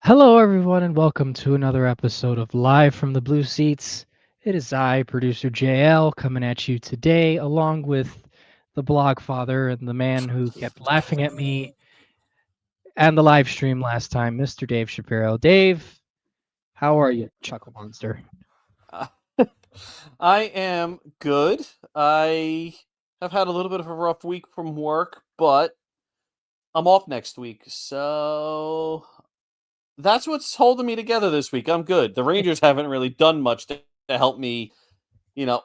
Hello, everyone, and welcome to another episode of Live from the Blue Seats. It is I, producer JL, coming at you today, along with the blog father and the man who kept laughing at me and the live stream last time, Mr. Dave Shapiro. Dave, how are you, Chuckle Monster? I am good. I have had a little bit of a rough week from work, but I'm off next week. So that's what's holding me together this week. I'm good. The Rangers haven't really done much to help me, you know,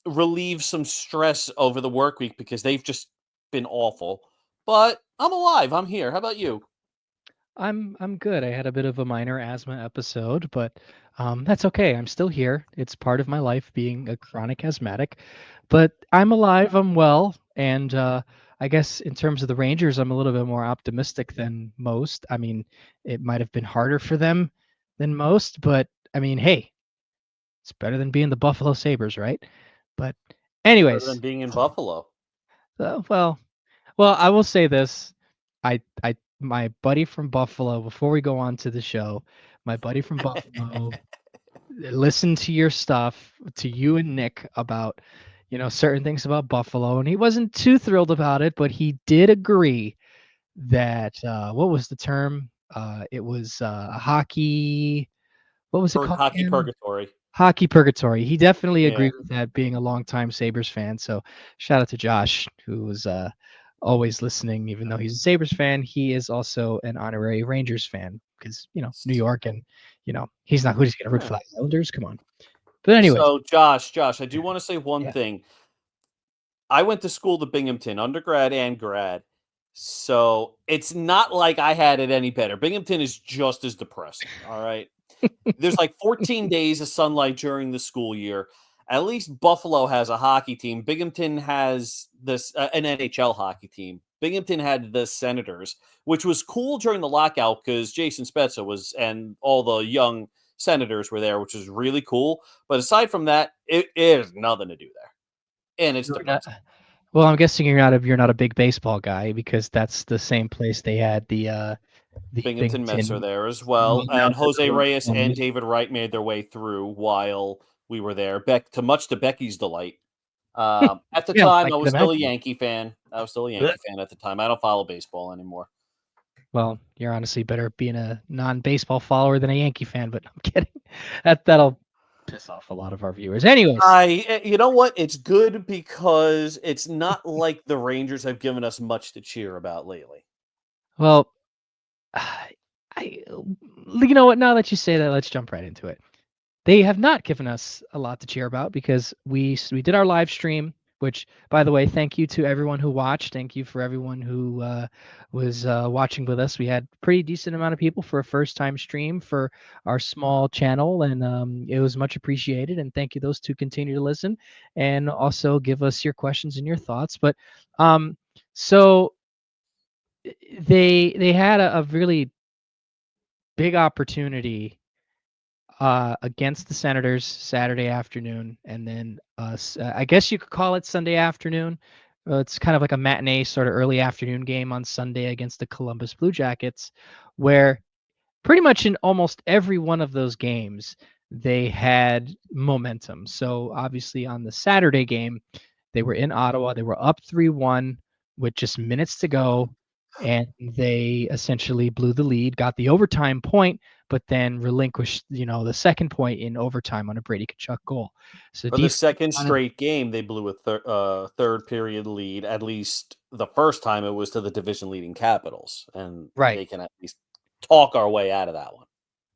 relieve some stress over the work week because they've just been awful. But I'm alive. I'm here. How about you? I'm good. I had a bit of a minor asthma episode, but that's okay. I'm still here. It's part of my life being a chronic asthmatic, but I'm alive. I'm well, and I guess in terms of the Rangers, I'm a little bit more optimistic than most. I mean, it might have been harder for them than most, but I mean, hey, it's better than being the Buffalo Sabres, right? But Better than anyways, being in Buffalo. well, well, I will say this. My buddy from Buffalo, before we go on to the show, my buddy from Buffalo listened to your stuff, to you and Nick about, certain things about Buffalo, and he wasn't too thrilled about it, but he did agree that what was the term? It was hockey. What was it called Hockey again? purgatory. Hockey purgatory. He definitely Yeah. agreed with that, being a longtime Sabres fan. So shout out to Josh, who was always listening, even though he's a Sabres fan. He is also an honorary Rangers fan because, New York and, he's not who's going to root for Yeah. the Islanders. Come on. But anyways, So, Josh, I do want to say one yeah. thing. I went to school to Binghamton, undergrad and grad. So it's not like I had it any better. Binghamton is just as depressing. All right. There's like 14 days of sunlight during the school year. At least Buffalo has a hockey team. Binghamton has this an NHL hockey team. Binghamton had the Senators, which was cool during the lockout because Jason Spezza was and all the young Senators were there, which was really cool. But aside from that, it is nothing to do there, and it's You're not, depressing. well, I'm guessing you're not a big baseball guy because that's the same place they had the Binghamton Mets are Binghamton. there as well, Well, now and Jose Reyes and they're David Wright made their way through while we were there. Much to Becky's delight. At the yeah, I time, I can was still a imagine. Yankee fan. At the time. I don't follow baseball anymore. Well, you're honestly better being a non-baseball follower than a Yankee fan, but I'm kidding. That'll piss off a lot of our viewers. Anyways, You know what? It's good because it's not like the Rangers have given us much to cheer about lately. well, you know what? Now that you say that, let's jump right into it. They have not given us a lot to cheer about because we did our live stream, which, by the way, thank you to everyone who watched. Thank you for everyone who was watching with us. We had a pretty decent amount of people for a first time stream for our small channel, and it was much appreciated. And thank you those to continue to listen and also give us your questions and your thoughts. But so they had a really big opportunity against the Senators Saturday afternoon, and then I guess you could call it Sunday afternoon. It's kind of like a matinee, sort of early afternoon game on Sunday against the Columbus Blue Jackets, where pretty much in almost every one of those games they had momentum. So obviously on the Saturday game, they were in Ottawa. They were up 3-1 with just minutes to go, and they essentially blew the lead, got the overtime point, but then relinquished, the second point in overtime on a Brady Tkachuk goal. So For the defense second kind of straight game, they blew a third period lead. At least the first time it was to the division leading Capitals, and right, they can at least talk our way out of that one.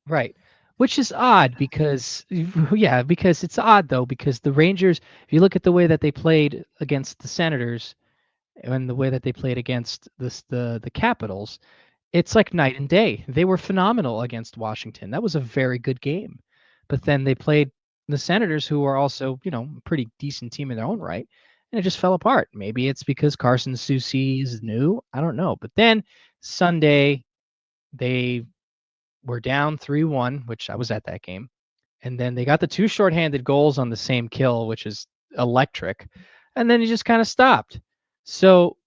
right. Which is odd because yeah, because it's odd though, because the Rangers, if you look at the way that they played against the Senators and the way that they played against the Capitals, it's like night and day. They were phenomenal against Washington. That was a very good game. But then they played the Senators, who are also, a pretty decent team in their own right. and it just fell apart. Maybe it's because Carson Soucy is new. I don't know. But then Sunday, they were down 3-1, which I was at that game. And then they got the two shorthanded goals on the same kill, which is electric. And then he just kind of stopped. So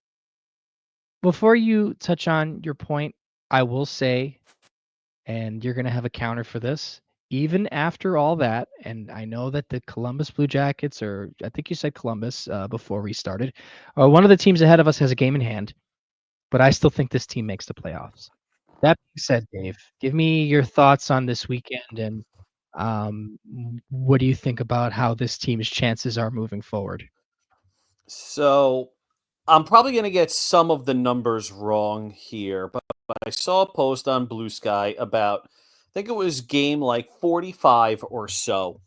before you touch on your point, I will say, and you're going to have a counter for this, even after all that, and I know that the Columbus Blue Jackets, or I think you said Columbus before we started, one of the teams ahead of us has a game in hand, but I still think this team makes the playoffs. That being said, Dave, give me your thoughts on this weekend and what do you think about how this team's chances are moving forward? So I'm probably going to get some of the numbers wrong here, but I saw a post on Blue Sky about, I think it was game like 45 or so.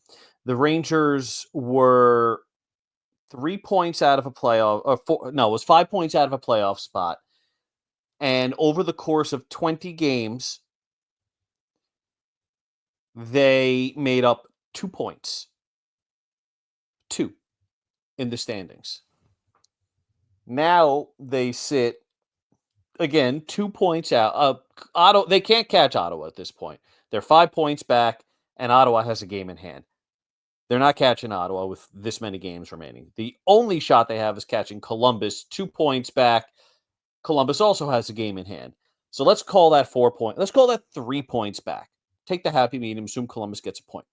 The Rangers were 3 points out of a playoff, or four, no, it was 5 points out of a playoff spot. And over the course of 20 games, they made up 2 points, two in the standings. Now they sit again 2 points out. Ottawa, they can't catch Ottawa at this point. They're 5 points back, and Ottawa has a game in hand. They're not catching Ottawa with this many games remaining. The only shot they have is catching Columbus, 2 points back. Columbus also has a game in hand. So let's call that 4 points. Let's call that 3 points back. Take the happy medium, assume Columbus gets a point.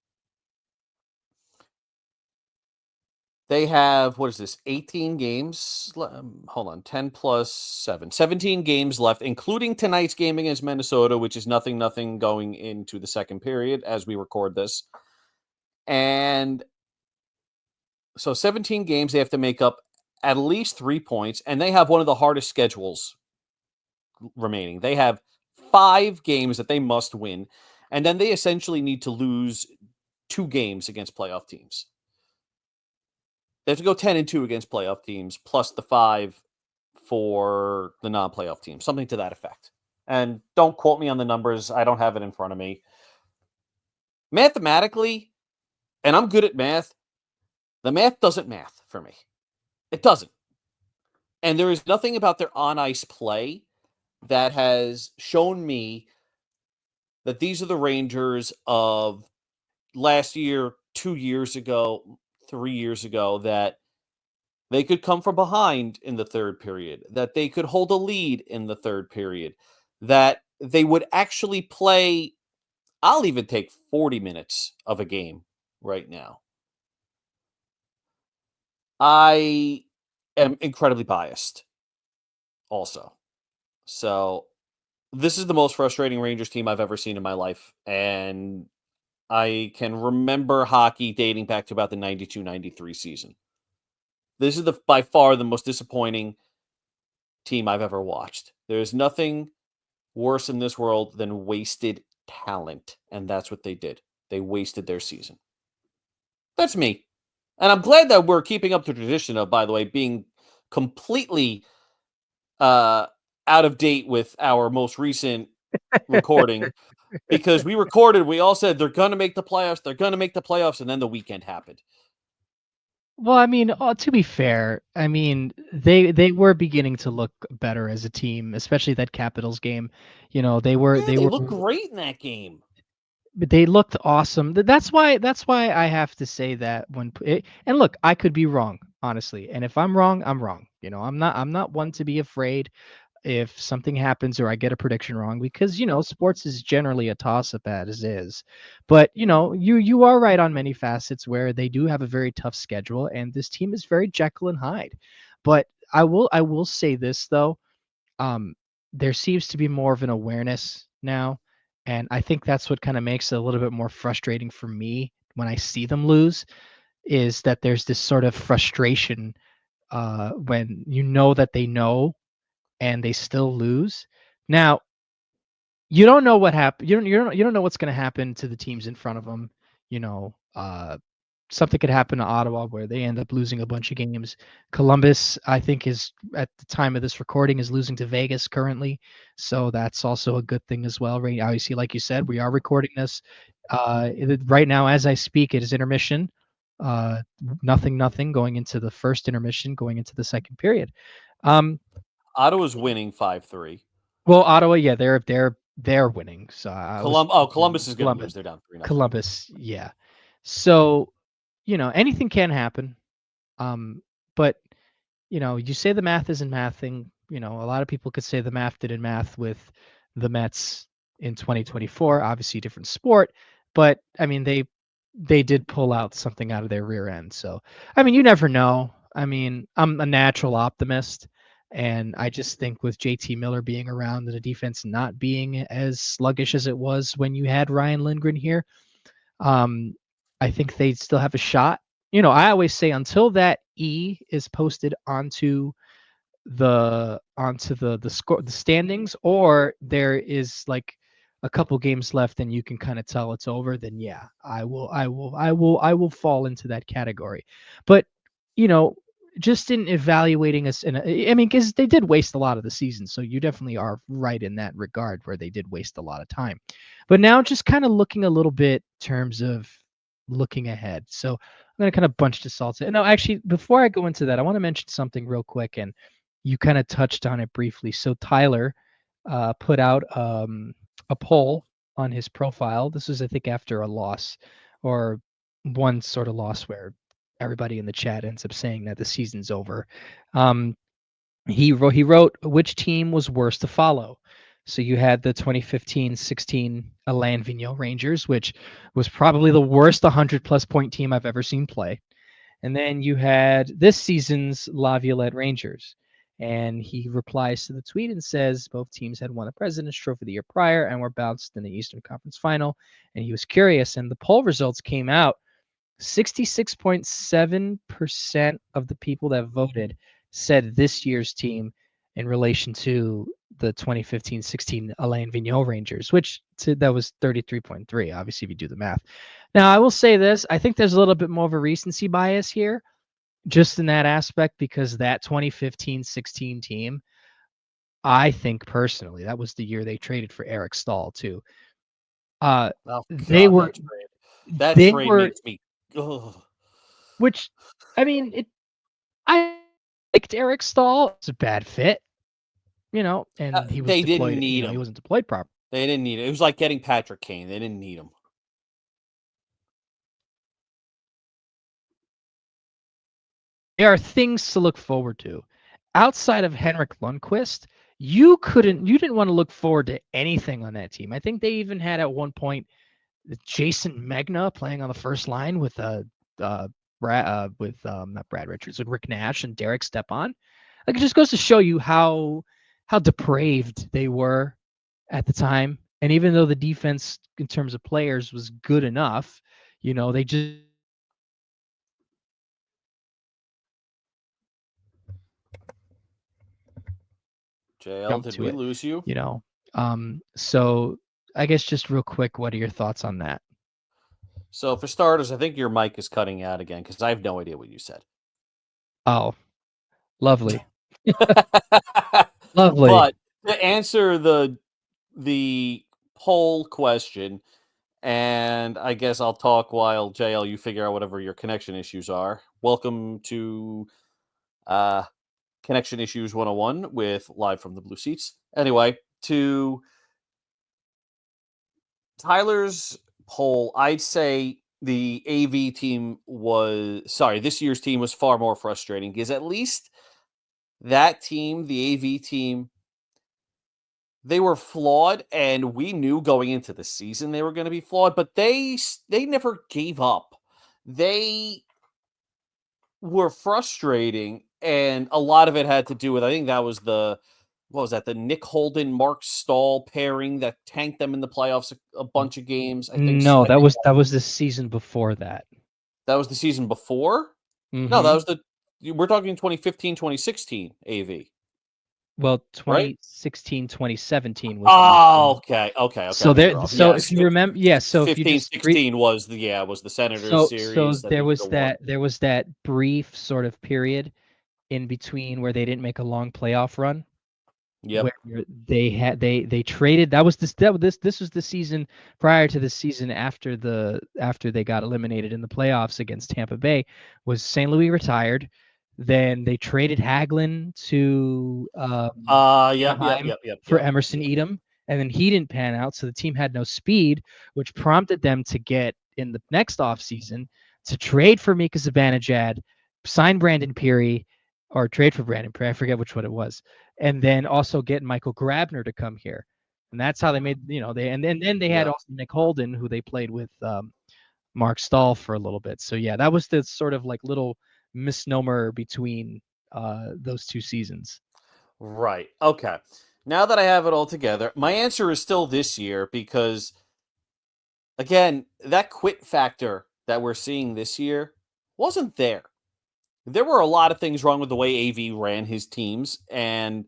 They have, what is this, 18 games? Hold on, 10 plus 7. 17 games left, including tonight's game against Minnesota, which is nothing going into the second period as we record this. And so 17 games, they have to make up at least 3 points, and they have one of the hardest schedules remaining. They have 5 games that they must win, and then they essentially need to lose 2 games against playoff teams. They have to go 10-2 against playoff teams, plus the 5 for the non-playoff teams, something to that effect. And don't quote me on the numbers. I don't have it in front of me. Mathematically, and I'm good at math, the math doesn't math for me. It doesn't. And there is nothing about their on-ice play that has shown me that these are the Rangers of last year, 2 years ago, 3 years ago, that they could come from behind in the third period, that they could hold a lead in the third period, that they would actually play. I'll even take 40 minutes of a game right now. I am incredibly biased also. So this is the most frustrating Rangers team I've ever seen in my life. And I can remember hockey dating back to about the 92-93 season. This is by far the most disappointing team I've ever watched. There's nothing worse in this world than wasted talent. And that's what they did. They wasted their season. That's me. And I'm glad that we're keeping up the tradition of, by the way, being completely out of date with our most recent recording because we recorded, we all said they're going to make the playoffs, they're going to make the playoffs, and then the weekend happened. Well, I mean, to be fair, I mean, they were beginning to look better as a team, especially that Capitals game. You know, they were Yeah, they they were look great in that game. they looked awesome. That's why I have to say that and look, I could be wrong, honestly. And if I'm wrong, I'm wrong. You know, I'm not one to be afraid if something happens or I get a prediction wrong because sports is generally a toss up as is. But you are right on many facets where they do have a very tough schedule and this team is very Jekyll and Hyde. But I will say this though, um, there seems to be more of an awareness now, and I think that's what kind of makes it a little bit more frustrating for me when I see them lose. Is that there's this sort of frustration when you know that they know and they still lose. Now, you don't know what happened. You don't know what's going to happen to the teams in front of them. You know, something could happen to Ottawa where they end up losing a bunch of games. Columbus, I think, is at the time of this recording is losing to Vegas currently, so that's also a good thing as well. Right, obviously, like you said, we are recording this right now as I speak. It is intermission. nothing going into the first intermission, going into the second period. Um, Ottawa's winning 5-3. well, Ottawa, yeah, they're winning. So I was Columbus is going to Columbus, lose. They're down 3-0. Columbus, yeah. So anything can happen. But you say the math isn't mathing. A lot of people could say the math didn't math with the Mets in 2024. Obviously, different sport, but I mean they did pull out something out of their rear end. So I mean, you never know. I mean, I'm a natural optimist, and I just think with JT Miller being around and the defense not being as sluggish as it was when you had Ryan Lindgren here, um, I think they still have a shot. I always say until that E is posted onto the score, the standings, or there is like a couple games left and you can kind of tell it's over, then yeah, I will fall into that category. But you know just in evaluating us, and I mean, because they did waste a lot of the season, so you definitely are right in that regard where they did waste a lot of time. But now just kind of looking a little bit in terms of looking ahead. So I'm going to kind of bunch this all together. No, actually, before I go into that, I want to mention something real quick, and you kind of touched on it briefly. So Tyler put out a poll on his profile. This was, I think, after a loss or one sort of loss where everybody in the chat ends up saying that the season's over. Um, he wrote which team was worse to follow. So you had the 2015-16 Alain Vigneault Rangers, which was probably the worst 100-plus point team I've ever seen play. And then you had this season's La Violette Rangers. And he replies to the tweet and says both teams had won the President's Trophy the year prior and were bounced in the Eastern Conference Final. And he was curious. And the poll results came out. 66.7% of the people that voted said this year's team in relation to the 2015-16 Alain Vigneault Rangers, which that was 33.3, obviously, if you do the math. Now, I will say this. I think there's a little bit more of a recency bias here, just in that aspect, because that 2015-16 team, I think personally, that was the year they traded for Eric Stahl, too. Uh, Oh they God, were, that trade. That they trade were, makes me. Ugh. which, I mean, I liked Eric Stahl. It's a bad fit, and he was They didn't deployed. need He him. wasn't deployed properly. They didn't need it. It was like getting Patrick Kane. They didn't need him. There are things to look forward to. Outside of Henrik Lundqvist, you didn't want to look forward to anything on that team. I think they even had at one point Jason Magna playing on the first line with not Brad Richards, with Rick Nash and Derek Stepan. Like, it just goes to show you how depraved they were at the time. And even though the defense in terms of players was good enough, they just JL, jumped did to we it, lose you? you know. So I guess just real quick, what are your thoughts on that? So for starters, I think your mic is cutting out again because I have no idea what you said. Oh, lovely. Lovely. But to answer the poll question, and I guess I'll talk while JL you figure out whatever your connection issues are. Welcome to uh, Connection Issues 101 with Live from the Blue Seats. Anyway, to Tyler's poll, I'd say the AV team this year's team was far more frustrating because at least that team, the AV team, they were flawed, and we knew going into the season they were going to be flawed, but they never gave up. They were frustrating, and a lot of it had to do with, I think that was what was that? The Nick Holden, Mark Stahl pairing that tanked them in the playoffs a bunch of games. No, I that think was that was the season before that. that was the season before. No, that Mm-hmm. was we're talking 2015, 2016 AV, Well, right? 2016, 2017 was the next Oh, one. okay. I So may be there, wrong. so if Yes, you remember, yeah. So if you 15, just re, 16 was the Senators so series. I there think was the one. that brief sort of period in between where they didn't make a long playoff run. Yep. where they traded. That was this season prior to the season after they got eliminated in the playoffs against Tampa Bay. Was St. Louis retired? Then they traded Hagelin to Yep, yep, Anaheim yep, yep, for yep. Emerson Edom, and then he didn't pan out, so the team had no speed, which prompted them to get in the next offseason to trade for Mika Zibanejad, sign Brandon Peary, or trade for Brandon Peary. I forget which one it was, and then also get Michael Grabner to come here, and that's how they made they and then they had Yep. also Nick Holden, who they played with Mark Stahl for a little bit. So yeah, that was the sort of like little misnomer between those two seasons. Right. Okay. Now that I have it all together, my answer is still this year because, again, that quit factor that we're seeing this year wasn't there. There were a lot of things wrong with the way AV ran his teams, and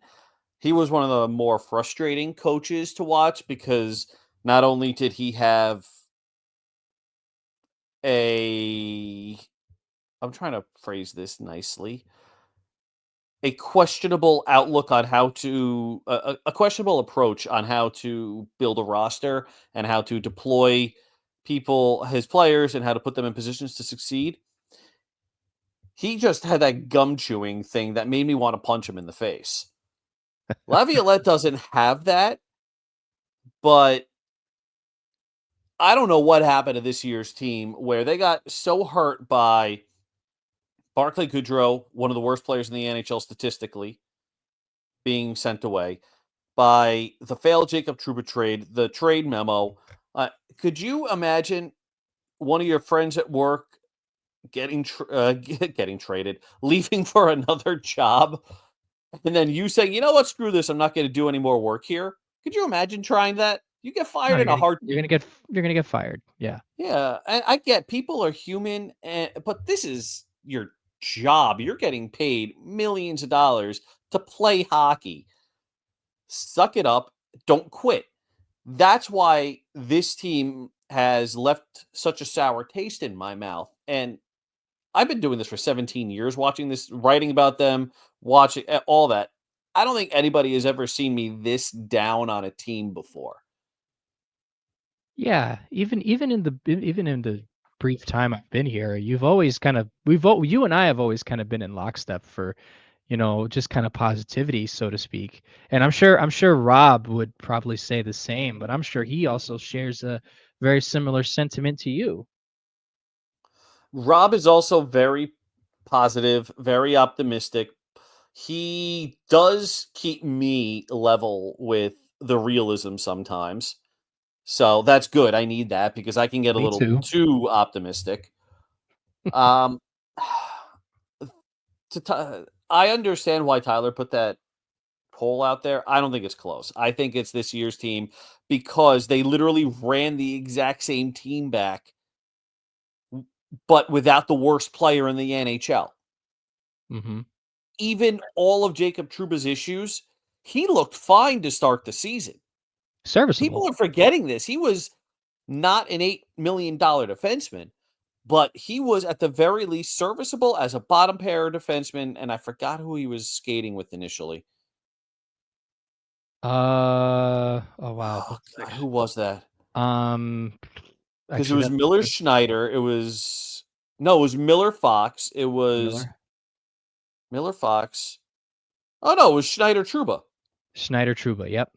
he was one of the more frustrating coaches to watch because not only did he have a I'm trying to phrase this nicely, a questionable outlook on how to a questionable approach on how to build a roster and how to deploy people, his players, and how to put them in positions to succeed. He just had that gum chewing thing that made me want to punch him in the face. Laviolette doesn't have that, but I don't know what happened to this year's team where they got so hurt by Barclay Goodrow, one of the worst players in the NHL statistically, being sent away, by the failed Jacob Trouba trade, the trade memo. Uh, could you imagine one of your friends at work getting traded, leaving for another job, and then you saying, "You know what? Screw this. I'm not going to do any more work here." Could you imagine trying that? You get No, fired you're in a gonna you're heartbeat. gonna get you're gonna get fired. Yeah. Yeah, and I get people are human, but this is your job. You're getting paid millions of dollars to play hockey. Suck it up. Don't quit. That's why this team has left such a sour taste in my mouth. And I've been doing this for 17 years, watching this, writing about them, watching all that. I don't think anybody has ever seen me this down on a team before. Yeah, even in the brief time I've been here, you've always kind of you and I have always kind of been in lockstep for, just kind of positivity, so to speak. And I'm sure Rob would probably say the same, but I'm sure he also shares a very similar sentiment to you. Rob is also very positive, very optimistic. He does keep me level with the realism sometimes. So that's good. I need that because I can get a Me little too. too optimistic. Um, I understand why Tyler put that poll out there. I don't think it's close. I think it's this year's team because they literally ran the exact same team back, but without the worst player in the NHL. Mhm. Even all of Jacob Trouba's issues, he looked fine to start the season. People Serviceable. are forgetting this. He was not an $8 million defenseman, but he was at the very least serviceable as a bottom pair defenseman. And I forgot who he was skating with initially. Oh wow. Oh Looks God, like who was that? um Because it actually was that's Miller good. Schneider. It was no, it was Miller Fox. It was Miller. Miller Fox. Oh no, it was Schneider Truba. Schneider Truba. Yep.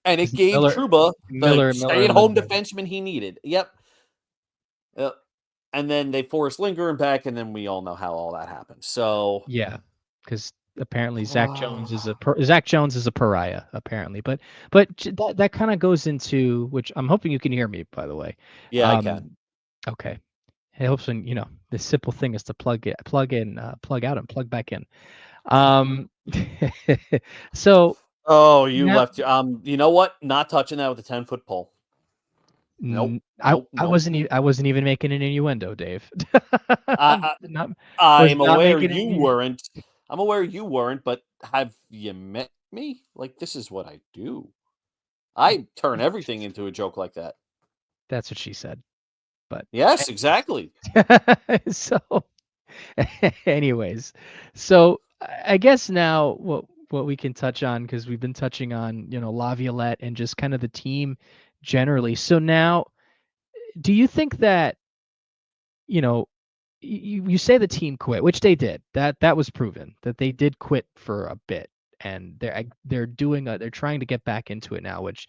And it Because gave Truba the Miller and stay-at-home Lindgren. defenseman he needed. Yep. Yep. And then they forced Lindgren back, and then we all know how all that happened. So Yeah, because apparently Zach Jones is a pariah apparently, but that kind of goes into which I'm hoping you can hear me, by the way. yeah, I can. Um, okay, it helps when the simple thing is to plug in, plug out, and plug back in. Um, so Oh, you now left. You know what? Not touching that with a 10-foot pole. Nope. Nope. Nope. I wasn't even making an innuendo, Dave. I'm I, not was I'm not aware making you any. weren't. I'm aware you weren't, but have you met me? Like, this is what I do. I turn everything into a joke like that. That's what she said, but. Yes, exactly. So anyways, so I guess now what what we can touch on because we've been touching on, Laviolette and just kind of the team generally. So now, do you think that, you know, you say the team quit, which they did. That was proven that they did quit for a bit, and they're trying to get back into it now, which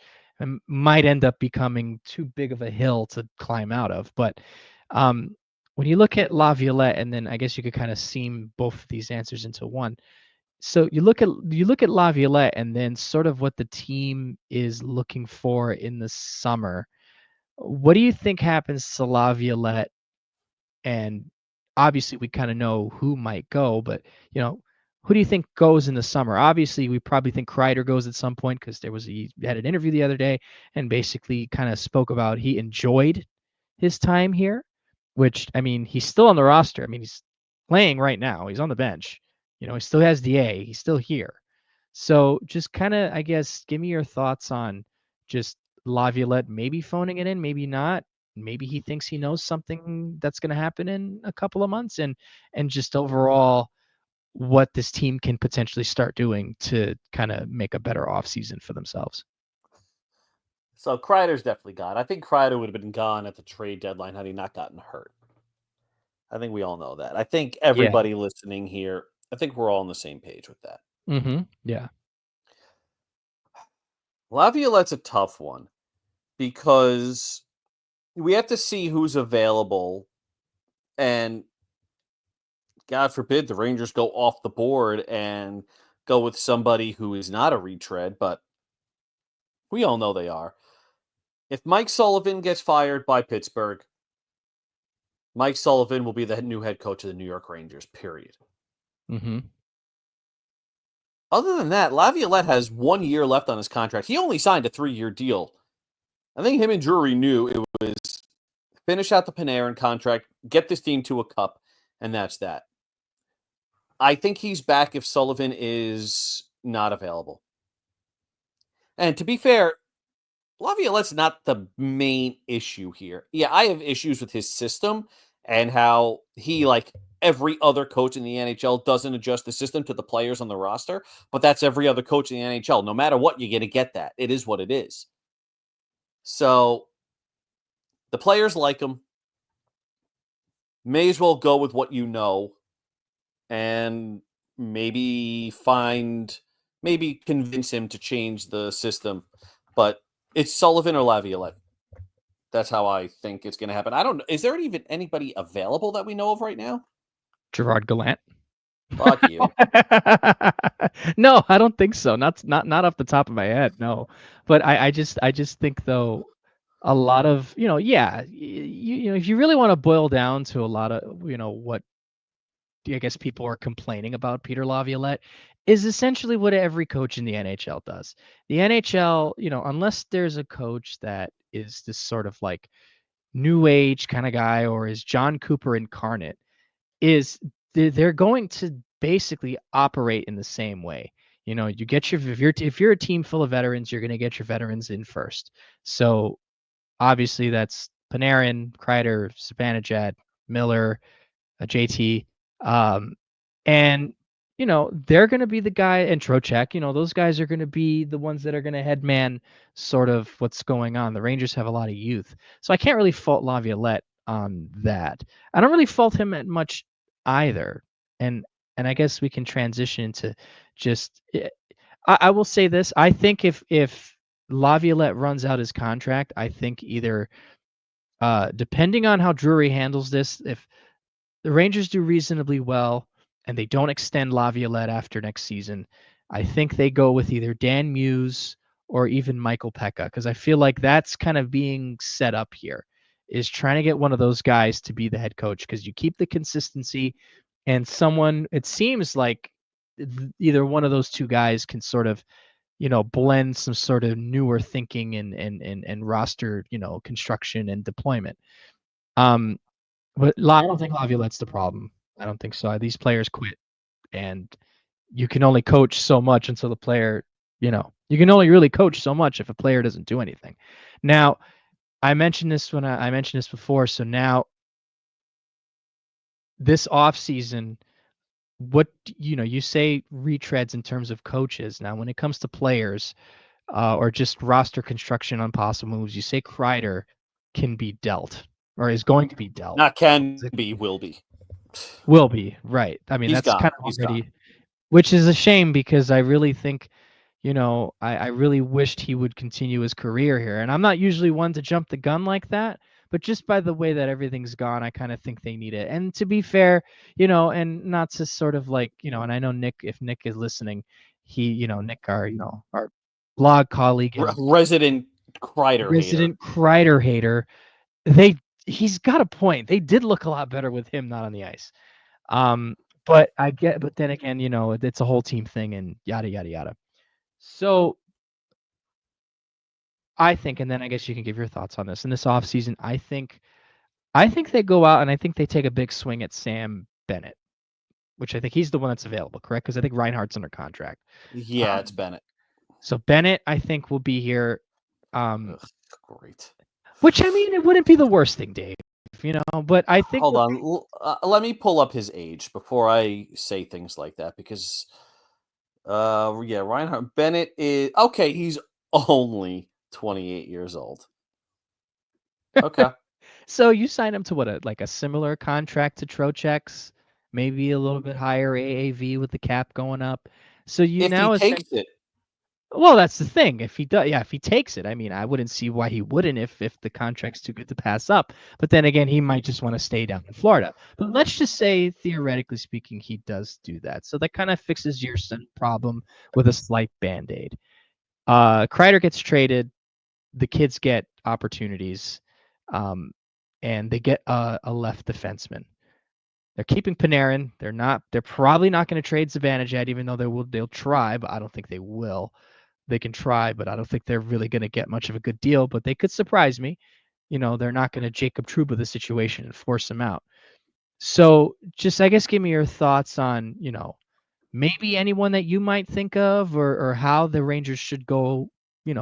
might end up becoming too big of a hill to climb out of. But um, when you look at Laviolette, and then I guess you could kind of seam both of these answers into one. So you look at Laviolette, and then sort of what the team is looking for in the summer. What do you think happens to Laviolette? And obviously we kind of know who might go, but who do you think goes in the summer? Obviously, we probably think Kreider goes at some point because he had an interview the other day and basically kind of spoke about he enjoyed his time here, which I mean, he's still on the roster. I mean, he's playing right now. He's on the bench. He still has the A. He's still here. So just kind of, I guess, give me your thoughts on just Laviolette maybe phoning it in, maybe not. Maybe he thinks he knows something that's going to happen in a couple of months, and just overall what this team can potentially start doing to kind of make a better offseason for themselves. So Kreider's definitely gone. I think Kreider would have been gone at the trade deadline had he not gotten hurt. I think we all know that. I think Yeah. everybody listening here, I think we're all on the same page with that. Yeah. Laviolette's a tough one because we have to see who's available, and God forbid the Rangers go off the board and go with somebody who is not a retread, but we all know they are. If Mike Sullivan gets fired by Pittsburgh, Mike Sullivan will be the new head coach of the New York Rangers, period. Mm-hmm. Other than that, Laviolette has 1 year left on his contract. He only signed a 3-year deal. I think him and Drury knew it was finish out the Panarin contract, get this team to a cup, and that's that. I think he's back if Sullivan is not available. And to be fair, Laviolette's not the main issue here. Yeah, I have issues with his system and how he, like every other coach in the NHL, doesn't adjust the system to the players on the roster. But that's every other coach in the NHL. No matter what, you're going to get that. It is what it is. So the players like him. May as well go with what you know and maybe convince him to change the system. But it's Sullivan or Laviolette. That's how I think it's going to happen. I don't know. Is there even anybody available that we know of right now? Gerard Gallant. Fuck you. No, I don't think so. Not off the top of my head. No, but I just think though a lot of yeah, if you really want to boil down to a lot of what I guess people are complaining about Peter Laviolette is essentially what every coach in the NHL does. The NHL, unless there's a coach that is this sort of like new age kind of guy or is John Cooper incarnate, is they're going to basically operate in the same way. You get your if you're a team full of veterans, you're going to get your veterans in first. So obviously that's Panarin, Kreider, Zibanejad, Miller, JT, um, and they're going to be the guy and Trocheck. Those guys are going to be the ones that are going to headman sort of what's going on. The Rangers have a lot of youth, so I can't really fault Laviolette on that. I don't really fault him at much either, and I guess we can transition into just. I will say this: I think if Laviolette runs out his contract, I think either depending on how Drury handles this, if the Rangers do reasonably well and they don't extend Laviolette after next season, I think they go with either Dan Muse or even Michael Pekka because I feel like that's kind of being set up here is trying to get one of those guys to be the head coach because you keep the consistency and someone it seems like either one of those two guys can sort of blend some sort of newer thinking and roster construction and deployment. um but I don't think Laviolette's the problem. I don't think so. These players quit, and you can only coach so much until the player, you can only really coach so much if a player doesn't do anything. Now, I mentioned this when I mentioned this before. So now, this off season, what you say retreads in terms of coaches. Now, when it comes to players, or just roster construction on possible moves, you say Kreider can be dealt or is going to be dealt. Not can be, will be. Will be, right. I mean, He's that's gone. kind of He's gone. already, which is a shame because I really think, I really wished he would continue his career here. And I'm not usually one to jump the gun like that, but just by the way that everything's gone, I kind of think they need it. And to be fair, and not to sort of like, and I know Nick, if Nick is listening, he, Nick, our blog colleague and Resident Kreider hater. resident Kreider hater, they he's got a point. They did look a lot better with him not on the ice. Um, but then again, it's a whole team thing and yada yada yada. So I think, and then I guess you can give your thoughts on this. In this offseason, I think they go out and I think they take a big swing at Sam Bennett, which I think he's the one that's available, correct? Because I think Reinhardt's under contract. Yeah, it's Um, Bennett. so Bennett, I think, will be here. Um, Ugh, great. which I mean, it wouldn't be the worst thing, Dave. But I think Hold on. Let me pull up his age before I say things like that because, yeah, Reinhardt Bennett is okay. He's only 28 years old. Okay. so you sign him to what a similar contract to Trocheck's, maybe a little bit higher AAV with the cap going up. So you If he now takes essentially, it, well, that's the thing. If he does, yeah, if he takes it, I mean, I wouldn't see why he wouldn't if the contract's too good to pass up. But then again, he might just want to stay down in Florida. But let's just say, theoretically speaking, he does do that. So that kind of fixes your problem with a slight band-aid. Kreider gets traded, the kids get opportunities, um, and they get a left defenseman. They're keeping Panarin. They're probably not going to trade Zibanejad, even though they'll try, but I don't think they will. They can try, but I don't think they're really going to get much of a good deal. But they could surprise me. They're not going to Jacob Trouba the situation and force him out. So just, I guess, give me your thoughts on, maybe anyone that you might think of, or how the Rangers should go,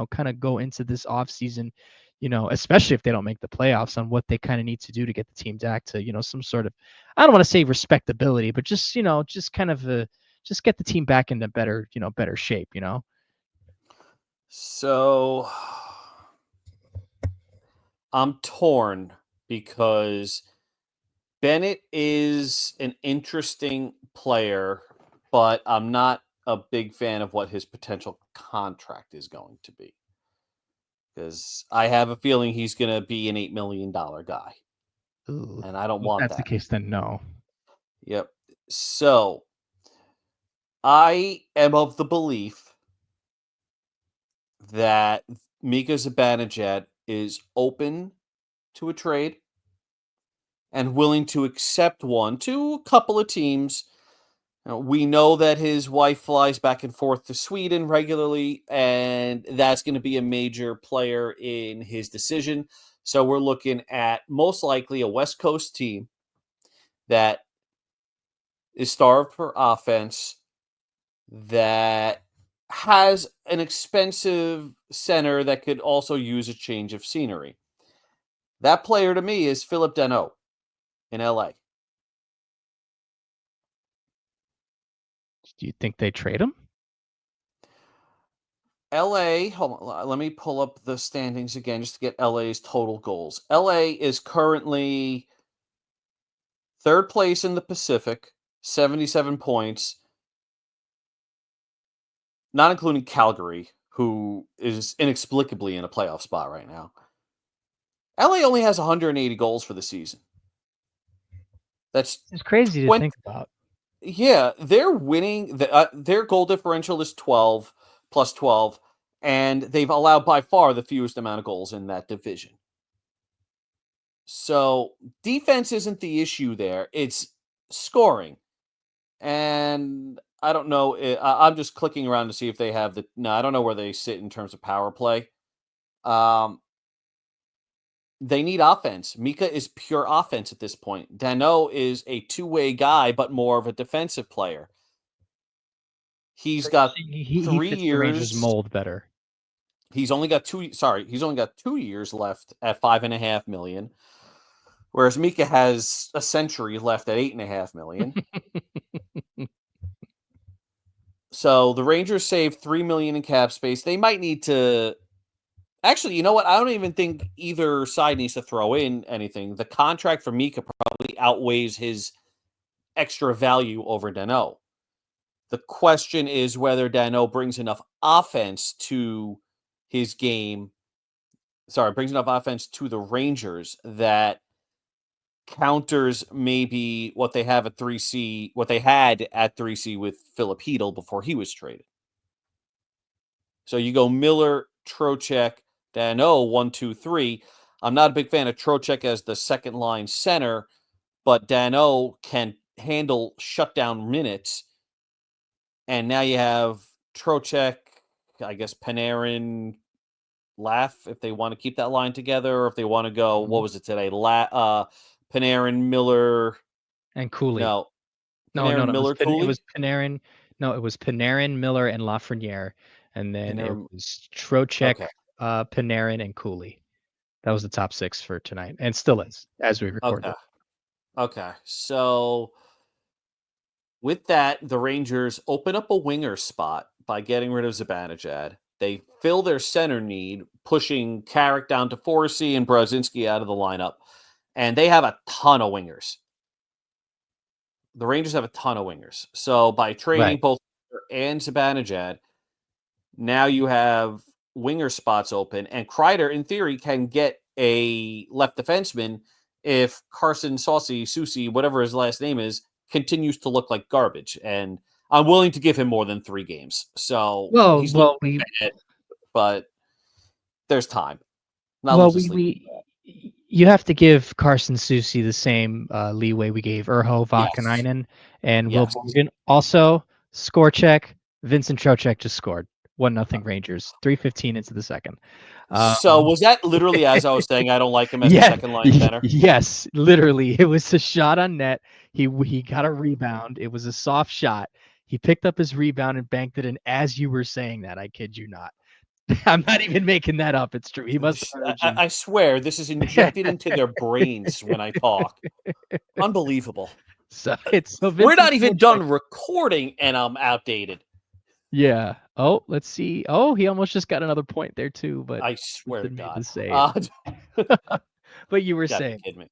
kind of go into this offseason, especially if they don't make the playoffs, on what they kind of need to do to get the team back to, some sort of, I don't want to say respectability, but just, just kind of just get the team back into better shape. so I'm torn because Bennett is an interesting player, but I'm not a big fan of what his potential contract is going to be because I have a feeling he's going to be an $8 million guy, Ooh. and I don't If want that's the that. case, then no. Yep. So I am of the belief that Mika Zibanejad is open to a trade and willing to accept one to a couple of teams. We know that his wife flies back and forth to Sweden regularly, and that's going to be a major player in his decision. So we're looking at most likely a West Coast team that is starved for offense, that has an expensive center that could also use a change of scenery. That player to me is Philip Deneau in LA. Do you think they trade him? LA, hold on, let me pull up the standings again just to get LA's total goals. LA is currently third place in the Pacific, 77 points, not including Calgary, who is inexplicably in a playoff spot right now. LA only has 180 goals for the season. That's It's crazy to 20. think about. Yeah, they're winning. Their goal differential is 12 plus 12, and they've allowed by far the fewest amount of goals in that division. So defense isn't the issue there. It's scoring. And I don't know. I'm just clicking around to see if they have the. No, I don't know where they sit in terms of power play. Um, they need offense. Mika is pure offense at this point. Dano is a two-way guy, but more of a defensive player. So He's you're got saying he 3 fits the Rangers years. mold better. He's only got two. Sorry, he's only got 2 years left at 5.5 million, whereas Mika has a century left at 8.5 million. So the Rangers save $3 million in cap space. They might need to. Actually, you know what? I don't even think either side needs to throw in anything. The contract for Mika probably outweighs his extra value over Dano. The question is whether Dano brings enough offense to his game. Sorry, brings enough offense to the Rangers that counters maybe what they have at 3C, what they had at 3C with Philip Hedl before he was traded. So you go Miller, Trocheck, Dano, 1, 2, 3. I'm not a big fan of Trocheck as the second line center, but Dano can handle shutdown minutes. And now you have Trocheck, I guess Panarin, Laugh if they want to keep that line together, or if they want to go, what Mhm. was it today? Panarin, Miller, And Cooley. no, No, no, Panarin, no. Miller, It was Cooley, Panarin. No, it was Panarin, Miller, and Lafreniere, and then it Panarin. was Trocheck, Okay, Panarin, and Cooley. That was the top six for tonight, and still is as we record okay, this. okay. So with that, the Rangers open up a winger spot by getting rid of Zibanejad. They fill their center need, pushing Carrick down to 4C and Brodzinski out of the lineup. And they have a ton of wingers. The Rangers have a ton of wingers. So by trading Right. both and Zibanejad, now you have winger spots open. And Kreider, in theory, can get a left defenseman if Carson Saucy, Susie, whatever his last name is, continues to look like garbage. And I'm willing to give him more than 3 games. So Well, he's looking well, we at it, but there's time. Not Well, losing sleep. you have to give Carson Soucy the same leeway we gave Urho Yes. Vakanainen and Will Yes. Borgen. Also, score check. Vincent Trocheck just scored 1-0 Uh, Rangers. 3:15 into the second. So Um, was that literally as I was saying I don't like him as a yeah, second line center? yes, literally, it was a shot on net. He got a rebound. It was a soft shot. He picked up his rebound and banked it in as you were saying that. I kid you not. I'm not even making that up. It's true. He must have heard you. I swear this is injected into their brains when I talk. Unbelievable. So We're Vincent not even Trocheck. done recording and I'm outdated. Yeah. Oh, let's see. Oh, he almost just got another point there too, but I swear to Vincent made the God. save. You But you were gotta be saying. kidding me.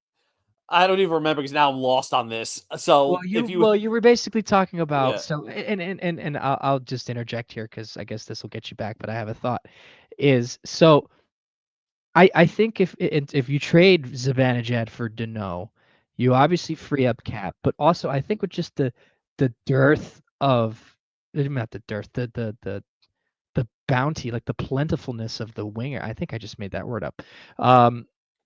I don't even remember because now I'm lost on this. So if you, You were basically talking about yeah, so and I'll just interject here because I guess this will get you back, but I have a thought. Is so I think if you trade Zibanejad for Dano, you obviously free up cap, but also I think with just the dearth of not the dearth, the bounty, like the plentifulness of the winger. I think I just made that word up. The abundance.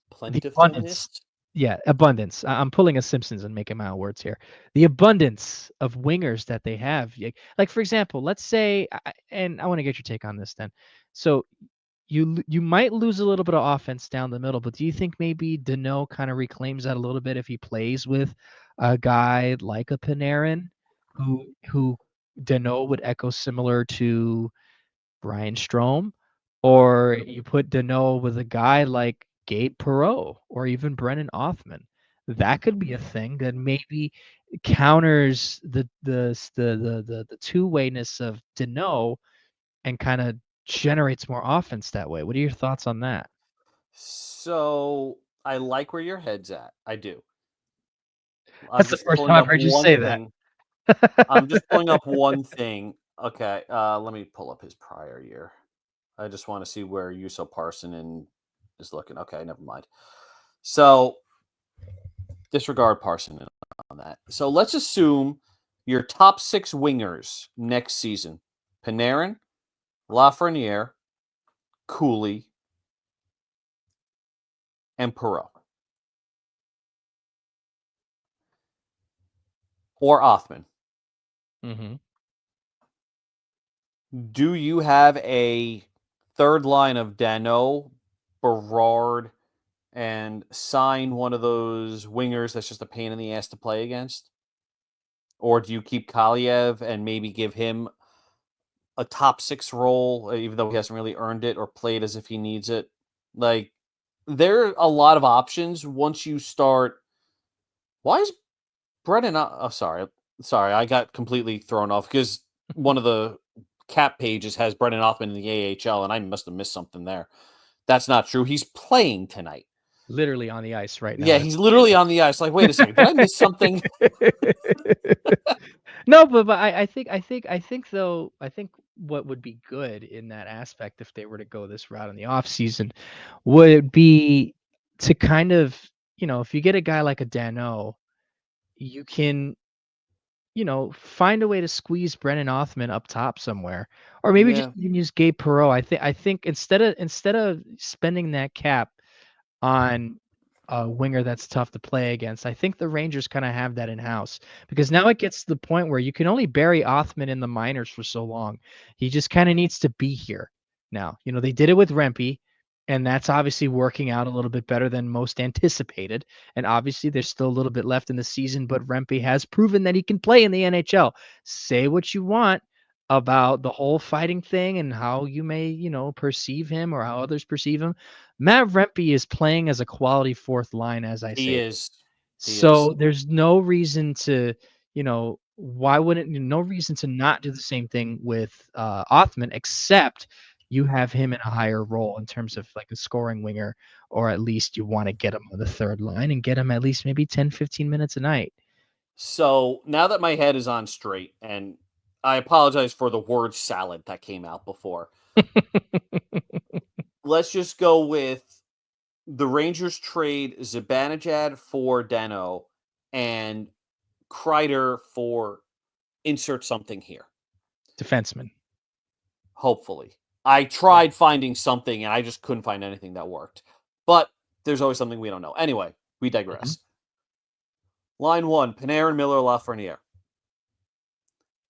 plentifulness, Yeah, abundance. I'm pulling a Simpsons and making my own words here. The abundance of wingers that they have. Like for example, let's say, and I want to get your take on this then. So you might lose a little bit of offense down the middle, but do you think maybe Dano kind of reclaims that a little bit if he plays with a guy like a Panarin, who Dano would echo similar to Brian Strome, or you put Dano with a guy like Gabe Perreault or even Brennan Othman. That could be a thing that maybe counters the two-wayness of Dano and kind of generates more offense that way. What are your thoughts on that? so I like where your head's at. I do. I'm That's the just first time pulling I've up heard you one say that. thing. I'm just pulling up one thing. Okay, let me pull up his prior year. I just want to see where Yuso Parsonen is looking. Okay, never mind. So disregard Parsonen on that. So let's assume your top 6 wingers next season: Panarin, Lafreniere, Cooley, and Perot, or Othman. Mhm. Do you have a third line of Dano, Berard, and sign one of those wingers that's just a pain in the ass to play against? Or do you keep Kaliev and maybe give him a top 6 role, even though he hasn't really earned it or played as if he needs it? Like, there are a lot of options once you start. Why is Brennan? Oh, sorry, I got completely thrown off because one of the cap pages has Brennan Othman in the AHL, and I must have missed something there. That's not true. He's playing tonight. Literally on the ice right now Yeah, as he's we literally on the ice. Like, wait a second, did I miss something? speak. No, but I think though, I think what would be good in that aspect if they were to go this route in the off season would be to kind of, if you get a guy like a Dano, you can, find a way to squeeze Brennan Othman up top somewhere. Or maybe just Yeah, even use Gabe Perreault. I think instead of spending that cap on a winger that's tough to play against. I think the Rangers kind of have that in house because now it gets to the point where you can only bury Othman in the minors for so long. He just kind of needs to be here now. They did it with Rempe, and that's obviously working out a little bit better than most anticipated. And obviously, there's still a little bit left in the season, but Rempe has proven that he can play in the NHL. Say what you want about the whole fighting thing and how you may, perceive him or how others perceive him. Matt Rempe is playing as a quality fourth line, as I he say. is. He is. So there's no reason to, why wouldn't no reason to not do the same thing with Othman, except you have him in a higher role in terms of like a scoring winger, or at least you want to get him on the third line and get him at least maybe 10, 15 minutes a night. So now that my head is on straight, and I apologize for the word salad that came out before. Let's just go with the Rangers trade Zibanejad for Dano and Kreider for insert something here. Defenseman. Hopefully. I Yeah. tried finding something and I just couldn't find anything that worked. But there's always something we don't know. Anyway, we Mhm. digress. Line one, Panarin, Miller, Lafreniere.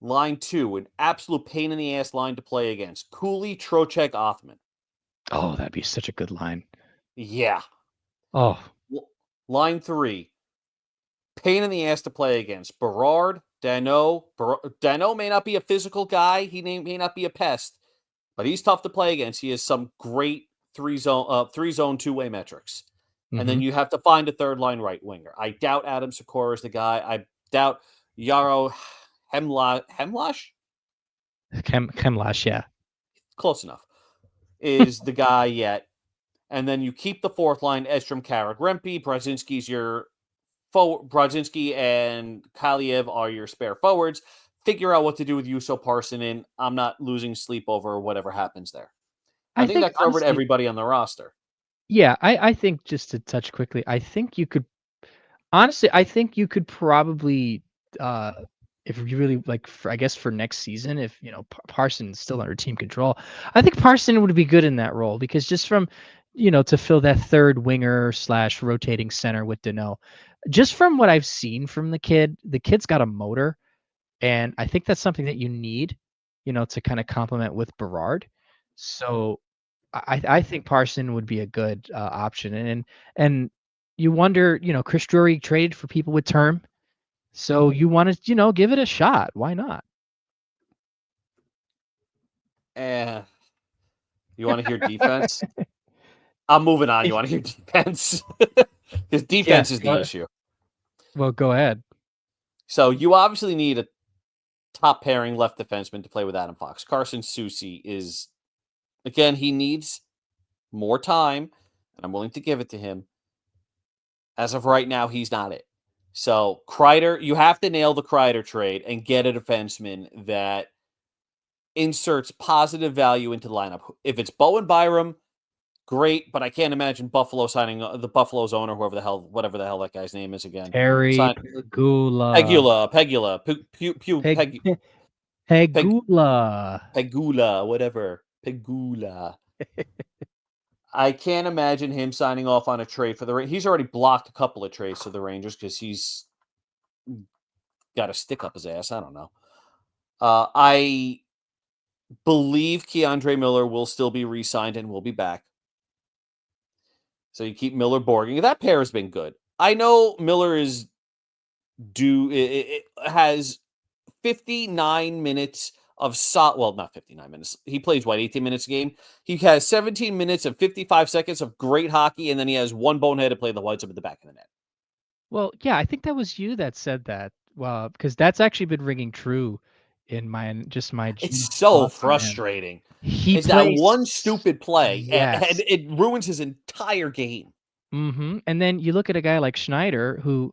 Line two, an absolute pain in the ass line to play against. Cooley, Trocheck, Othman. Oh, that'd be such a good line. Yeah. Oh, Line three, pain in the ass to play against. Berard, Dano. Dano may not be a physical guy. He may not be a pest, but he's tough to play against. He has some great three zone two-way metrics. And then hmm. you have to find a third line right winger. I doubt Adam Sikora is the guy. I doubt Yaro Hemlash, Chemlash, yeah. close enough, is the guy yet. And then you keep the fourth line, Edstrom, Carrick, Rempe. Brodzinski's your Brodzinski and Kaliev are your spare forwards. Figure out what to do with Yuso Parsonen. I'm not losing sleep over whatever happens there. I I think think that covered honestly, everybody on the roster. yeah, I think just to touch quickly, I think you could honestly, I think you could probably, uh, if you really like, I guess for next season, if Parsons still under team control, I think Parson would be good in that role because just from, to fill that third winger slash rotating center with Dano, just from what I've seen from the kid's got a motor, and I think that's something that you need, to kind of complement with Berard. So I think Parson would be a good option, and you wonder, Chris Drury traded for people with term, so you want to, give it a shot. Why not? Eh, you want to hear defense? I'm moving on. You If want to hear defense? Because yeah, defense is the issue. well, go ahead. So you obviously need a top pairing left defenseman to play with Adam Fox. Carson Soucy is, again, he needs more time, and I'm willing to give it to him. As of right now, he's not it. So Kreider, you have to nail the Kreider trade and get a defenseman that inserts positive value into the lineup. If it's Bowen Byram, great, but I can't imagine Buffalo signing the Buffalo's owner, whatever the hell that guy's name is again. Terry Sign Pegula. Peg, Pegula. Pegula, whatever. Pegula. I can't imagine him signing off on a trade for the He's already blocked a couple of trades to the Rangers because he's got a stick up his ass. I don't know. I believe Keandre Miller will still be re-signed and will be back. So you keep Miller Borging. That pair has been good. I know Miller is due. It has 59 minutes of well, not 59 minutes. He plays 18 minutes a game. He has 17 minutes and 55 seconds of great hockey, and then he has one bonehead to play the whites up at the back of the net. Well, yeah, I think that was you that said that. Well, because that's actually been ringing true in my It's general so thoughts on him. frustrating. He Is that plays one stupid play, and yes. it ruins his entire game. Mhm, and then you look at a guy like Schneider who,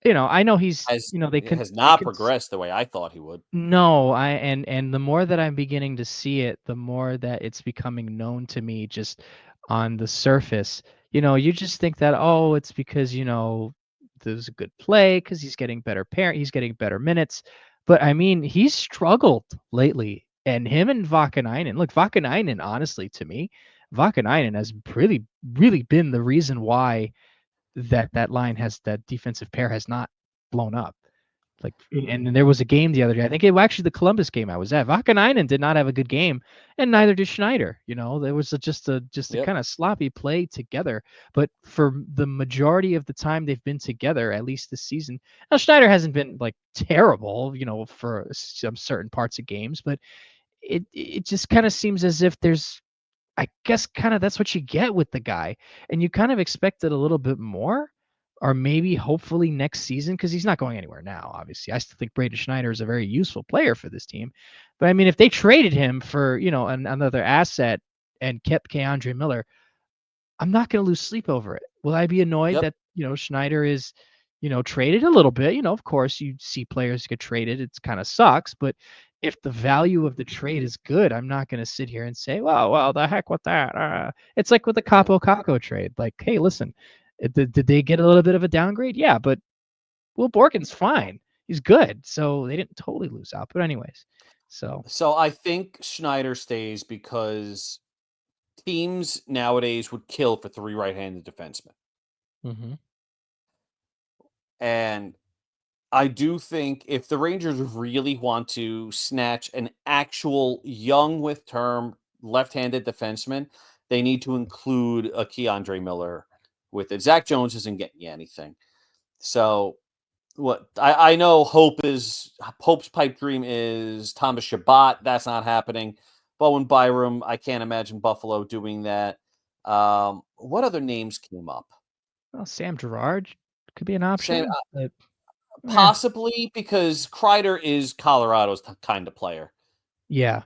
I know he's Has has they not can progressed the way I thought he would. no, and the more that I'm beginning to see it, the more that it's becoming known to me just on the surface. You just think that, oh, it's because, there's a good play because he's getting better minutes. But I mean, he's struggled lately. And him and Vakanainen, look, Vakanainen, honestly, to me, Vakanainen has really, really been the reason why that defensive pair has not blown up. Like, and then there was a game the other day. I think it was actually the Columbus game I was at. Vakanainen did not have a good game, and neither did Schneider. There was just a Yep, kind of sloppy play together. But for the majority of the time they've been together, at least this season, now Schneider hasn't been like terrible, for some certain parts of games, but it just kind of seems as if there's I guess kinda that's what you get with the guy, and you kind of expected a little bit more, or maybe hopefully next season because he's not going anywhere now, obviously. I still think Braden Schneider is a very useful player for this team. But, I mean, if they traded him for, another asset and kept Keandre Miller, I'm not gonna lose sleep over it. Will I be annoyed yep. that, Schneider is, traded a little bit? Of course, you see players get traded. It's kinda sucks, but if the value of the trade is good, I'm not gonna sit here and say, "Well, the heck with that." It's like with the Yeah. Capo Caco trade. Like, hey, listen, did they get a little bit of a downgrade? Yeah, but Will Borgen's fine. He's good, so they didn't totally lose out. But anyways, so So I think Schneider stays because teams nowadays would kill for 3 right-handed defensemen, mhm, and I do think if the Rangers really want to snatch an actual young with term left-handed defenseman, they need to include a Keandre Miller with it. Zach Jones isn't getting you anything. So what I know Hope's pipe dream is Thomas Shabbat. That's not happening. Bowen Byram, I can't imagine Buffalo doing that. What other names came up? well, Sam Girard could be an Sam, option, but, eh, possibly because Kreider is Colorado's kind of player. yeah.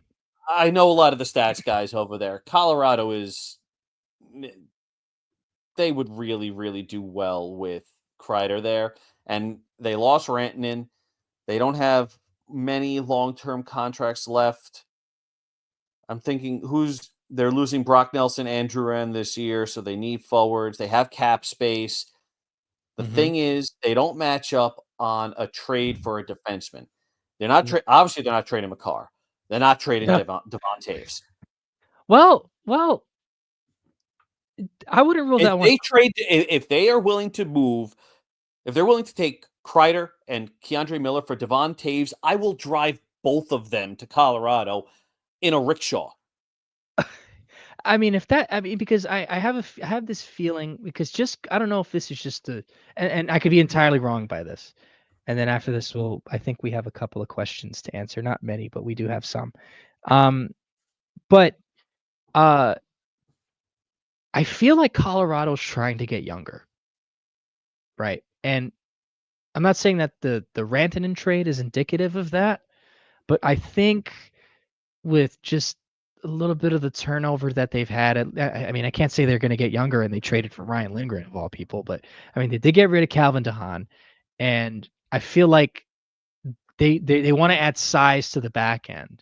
I know a lot of the stats guys over there. Colorado is they would really, really do well with Kreider there. And they lost Rantanen. They don't have many long-term contracts left. I'm thinking they're losing Brock Nelson, Andrew Ren this year, so they need forwards. They have cap space. The Mhm. thing is, they don't match up on a trade for a defenseman. They're not obviously they're not trading McCarr. They're not trading No. Devon Taves. Well, I wouldn't rule If that one they trade, if they are willing to move, if they're willing to take Kreider and Keandre Miller for Devon Taves, I will drive both of them to Colorado in a rickshaw. I mean, because I have this feeling because just I don't know if this is just and I could be entirely wrong by this. And then after this, I think we have a couple of questions to answer. Not many, but we do have some. Um, but uh, I feel like Colorado's trying to get younger, right? And I'm not saying that the Rantanen trade is indicative of that, but I think with just a little bit of the turnover that they've had, I mean, I can't say they're going to get younger, and they traded for Ryan Lindgren of all people, but I mean, they did get rid of Calvin DeHaan, and I feel like they want to add size to the back end.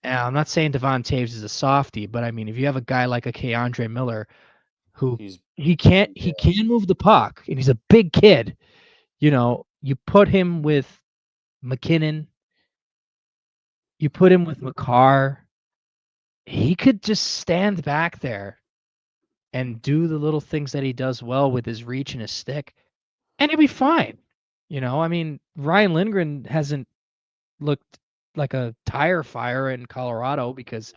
And I'm not saying Devon Taves is a softie, but I mean, if you have a guy like a Keandre Miller who He's he can move the puck, and he's a big kid, you put him with McKinnon, you put him with McCarr, he could just stand back there and do the little things that he does well with his reach and his stick, and he'll be fine. I mean, Ryan Lindgren hasn't looked like a tire fire in Colorado because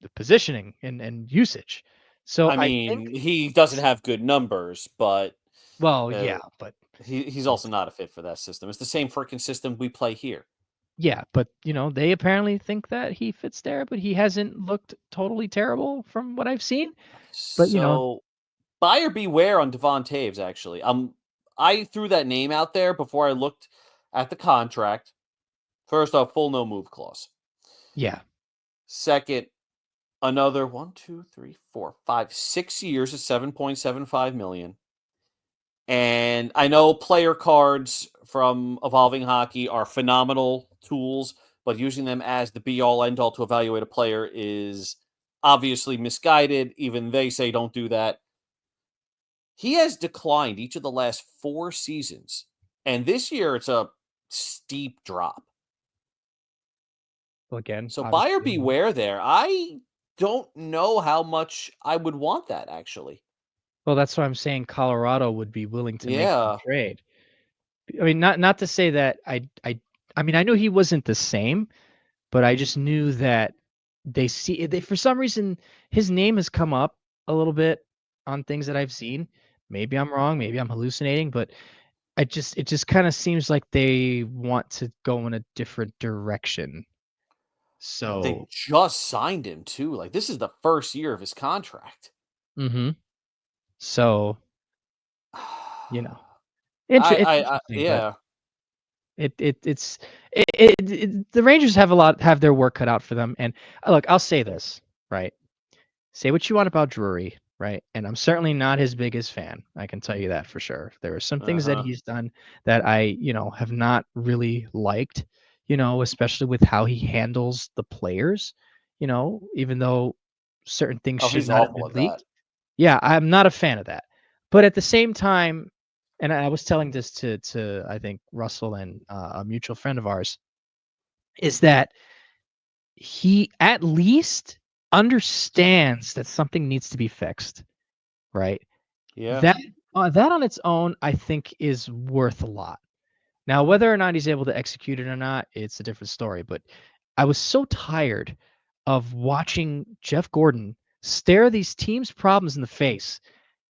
the positioning and usage. So I I think, mean, he doesn't have good numbers, but well, uh, yeah, but he's also not a fit for that system. It's the same freaking system we play here. yeah, but they apparently think that he fits there, but he hasn't looked totally terrible from what I've seen. But So buyer beware on Devon Taves. Actually, I threw that name out there before I looked at the contract First off, full no move clause. Yeah. Second, another 1, 2, 3, 4, 5, 6 years at 7.75 million. And I know player cards from Evolving Hockey are phenomenal tools, but using them as the be all end all to evaluate a player is obviously misguided. Even they say don't do that. He has declined each of the last 4 seasons. And this year it's a steep drop. Well, again, So buyer obviously. beware there. I don't know how much I would want that actually. Well, that's why I'm saying Colorado would be willing to make the Yeah. trade. I mean, not to say that I mean, I knew he wasn't the same, but I just knew that they for some reason his name has come up a little bit on things that I've seen. Maybe I'm wrong, maybe I'm hallucinating, but it just kind of seems like they want to go in a different direction. They So, just signed him too. Like this is the first year of his contract. mhm. So, you know, it's interesting, but Yeah. It it it's the Rangers have their work cut out for them, and, look, I'll say this, right? Say what you want about Drury, right? And I'm certainly not his biggest fan, I can tell you that for sure. There are some things that Uh-huh. he's done that I, have not really liked, especially with how he handles the players, even though certain things Oh, should he's not have awful been at that. leaked. Yeah, I'm not a fan of that. But at the same time, and I was telling this to I think Russell and a mutual friend of ours, is that he at least understands that something needs to be fixed, right? Yeah. That that on its own, I think, is worth a lot. Now, whether or not he's able to execute it or not, it's a different story. But I was so tired of watching Jeff Gordon stare these teams' problems in the face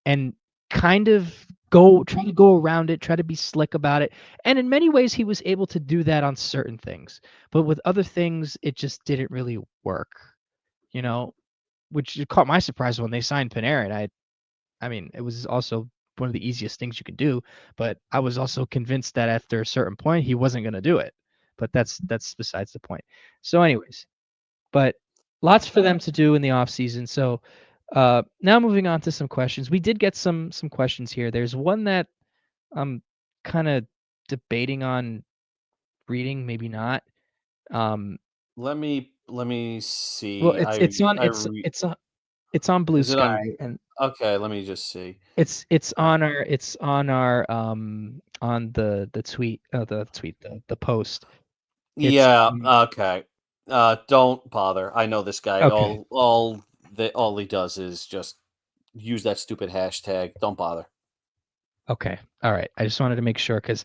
and kind of try to go around it, try to be slick about it. And in many ways, he was able to do that on certain things. But with other things, it just didn't really work, you know, which caught my surprise when they signed Panarin. I mean, it was also one of the easiest things you could do, but I was also convinced that after a certain point, he wasn't going to do it. But that's besides the point. So, anyways, but lots for them to do in the off season. So now moving on to some questions. We did get some questions here. There's one that I'm kind of debating on reading, maybe not. Um, Let me well, see. it's on I re it's on Blue Is it on? Sky, and Okay, let me just see. Uh, it's on our on the tweet the post. It's yeah, okay. Don't bother. I know this guy. okay. All he does is just use that stupid hashtag. Don't bother. Okay. All right. I just wanted to make sure because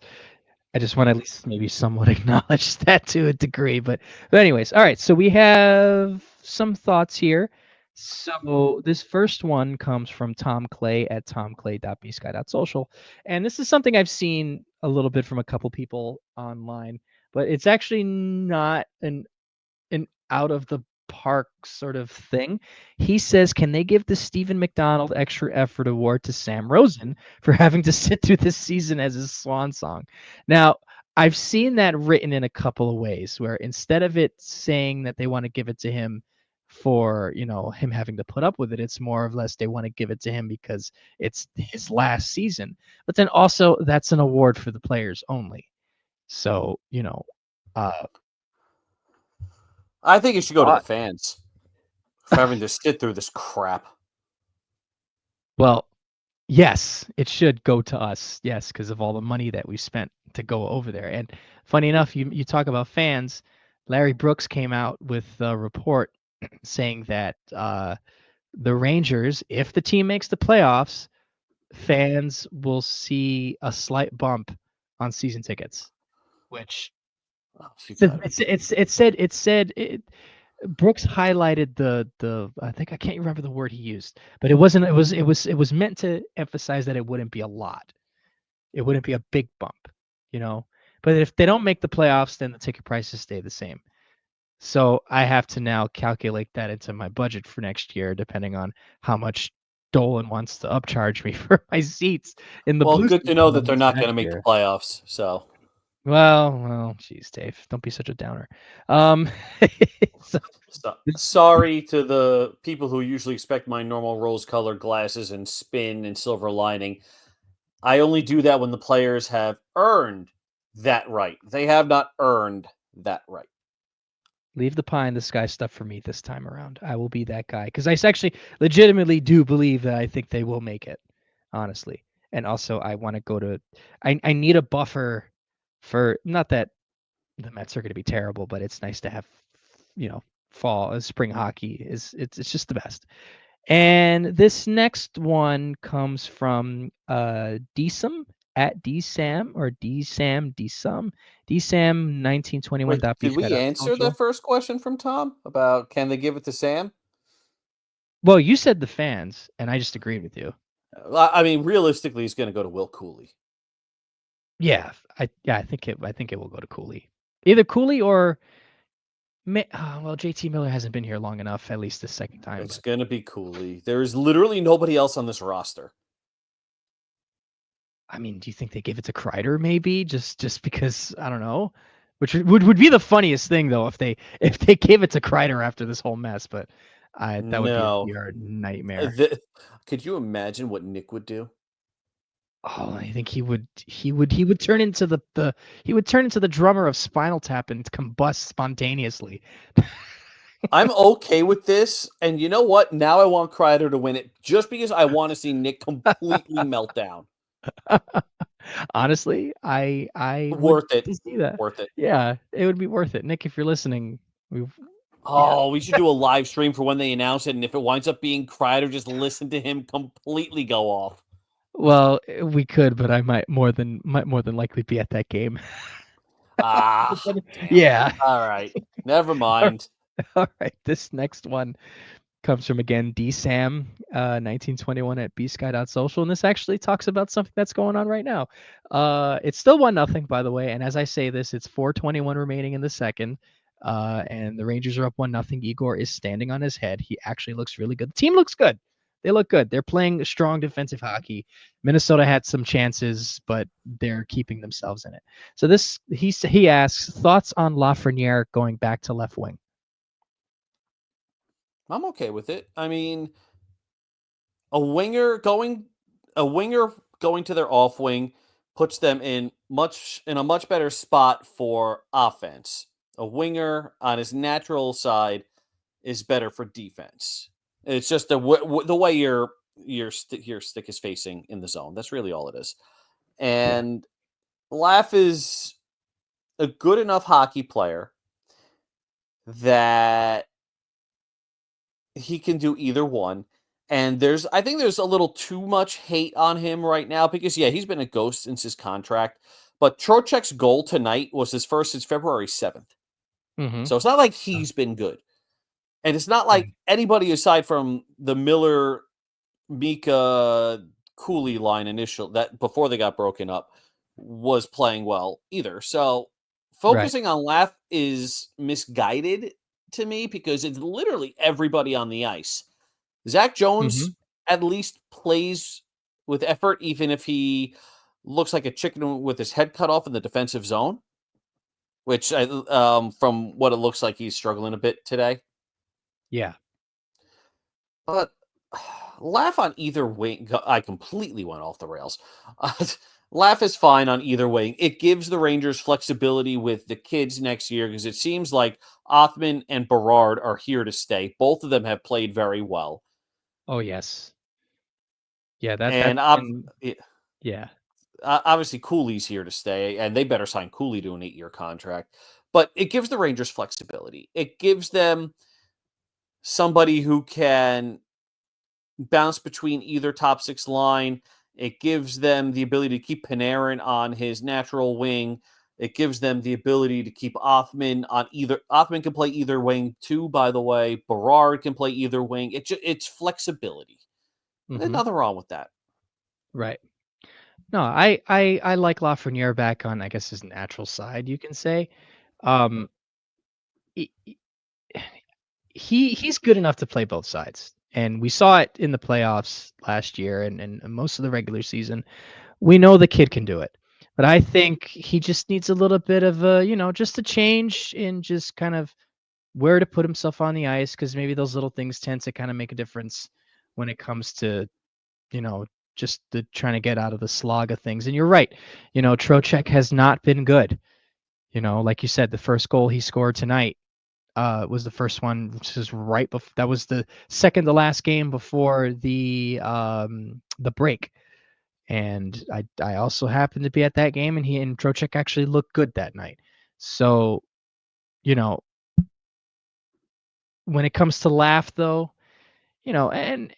I just want to at least maybe somewhat acknowledge that to a degree. But anyways, all right. So we have some thoughts here. So this first one comes from Tom Clay at tomclay.bsky.social. And this is something I've seen a little bit from a couple people online, but it's actually not an out of the park sort of thing. He says, "Can they give the Stephen McDonald Extra Effort Award to Sam Rosen for having to sit through this season as his swan song?" Now, I've seen that written in a couple of ways where instead of it saying that they want to give it to him for, him having to put up with it, it's more or less they want to give it to him because it's his last season. But then also that's an award for the players only. So, uh, I think it should go to the uh fans for having to sit through this crap. well, yes, it should go to us. Yes, because of all the money that we spent to go over there. And funny enough, you talk about fans. Larry Brooks came out with a report saying that the Rangers, if the team makes the playoffs, fans will see a slight bump on season tickets. Which Oh, you got to be kidding me. it said Brooks highlighted the I think I can't remember the word he used, but it was meant to emphasize that it wouldn't be a lot. It wouldn't be a big bump, you know. But if they don't make the playoffs, then the ticket prices stay the same. So I have to now calculate that into my budget for next year, depending on how much Dolan wants to upcharge me for my seats in the Well, Blues good to know that they're this not going next to make the year. playoffs. So Well, jeez, Dave, don't be such a downer. Um, so So, this sorry to the people who usually expect my normal rose-colored glasses and spin and silver lining. I only do that when the players have earned that right. They have not earned that right. leave the pie in the sky stuff for me this time around. I will be that guy because actually legitimately do believe that I think they will make it, honestly. And also, I want to go to. I need a buffer for not that the Mets are going to be terrible, but it's nice to have, you know, fall spring hockey is it's just the best. And this next one comes from dsam at dsam or dsam 1921 Wait, dot did we answer the social. first question from Tom about can they give it to Sam? Well, you said the fans, and I just agreed with you. I mean, realistically, he's going to go to Will Cooley. Yeah, I think it will go to Cooley. Either Cooley or well, JT Miller hasn't been here long enough, at least this second time. It's But going to be Cooley. There is literally nobody else on this roster. I mean, do you think they give it to Kreider maybe just because I don't know, which would be the funniest thing though if they gave it to Kreider after this whole mess. But that would be a No. PR Uh, nightmare. the- could you imagine what Nick would do? Oh, I think he would turn into the he would turn into the drummer of Spinal Tap and combust spontaneously. I'm okay with this. And you know what? Now I want Kreider to win it just because I want to see Nick completely melt down. Honestly, I would Worth it. to see that. Worth it. Yeah, it would be worth it. Nick, if you're listening, we've yeah. Oh, we should do a live stream for when they announce it. And if it winds up being Kreider, just listen to him completely go off. Well, we could, but I might more than likely be at that game. Ah, But then damn. yeah. All right. Never All mind. right. This next one comes from again dsam 1921 at bsky.social, and this actually talks about something that's going on right now. It's still 1-0, by the way, and as I say this, it's 4:21 remaining in the second, and the Rangers are up 1-0. Igor is standing on his head. He actually looks really good. The team looks good. They look good. They're playing strong defensive hockey. Minnesota had some chances, but they're keeping themselves in it. So this he asks thoughts on Lafreniere going back to left wing. I'm okay with it. I mean, a winger going a winger going to their off wing puts them in a much better spot for offense. A winger on his natural side is better for defense. It's just the way your stick is facing in the zone. That's really all it is. Yeah. And Laugh is a good enough hockey player that he can do either one. And I think there's a little too much hate on him right now because yeah, he's been a ghost since his contract. But Trocheck's goal tonight was his first since February 7th. Mm-hmm. So it's not like he's been good. And it's not like Right. anybody aside from the Miller Mika Cooley line initial that before they got broken up was playing well either. So Right. focusing on Laugh is misguided to me because it's literally everybody on the ice. Zach Mm-hmm. Jones at least plays with effort, even if he looks like a chicken with his head cut off in the defensive zone, which from what it looks like, he's struggling a bit today. Yeah. But laugh on either wing. I completely went off the rails. Uh, laugh is fine on either wing. It gives the Rangers flexibility with the kids next year because it seems like Othman and Berard are here to stay. Both of them have played very well. Oh yes. Yeah, that's And been yeah. obviously Cooley's here to stay, and they better sign Cooley to an 8-year contract. But it gives the Rangers flexibility. It gives them somebody who can bounce between either top six line. It gives them the ability to keep Panarin on his natural wing. It gives them the ability to keep Othman on either. Othman can play either wing too, by the way. Berard can play either wing. It's flexibility. And there's Mhm. nothing wrong with that. Right. No, I like Lafreniere back on, I guess, his natural side, you can say. Um, he he's good enough to play both sides, and we saw it in the playoffs last year and most of the regular season. We know the kid can do it. But I think he just needs a little bit of a, just a change in just kind of where to put himself on the ice because maybe those little things tend to kind of make a difference when it comes to, you know, just the trying to get out of the slog of things. And you're right. Trocheck has not been good. Like you said, the first goal he scored tonight was the first one, which is right before that was the second to last game before the break. And I also happened to be at that game, and he and Trocheck actually looked good that night. So, you know, when it comes to laugh though, and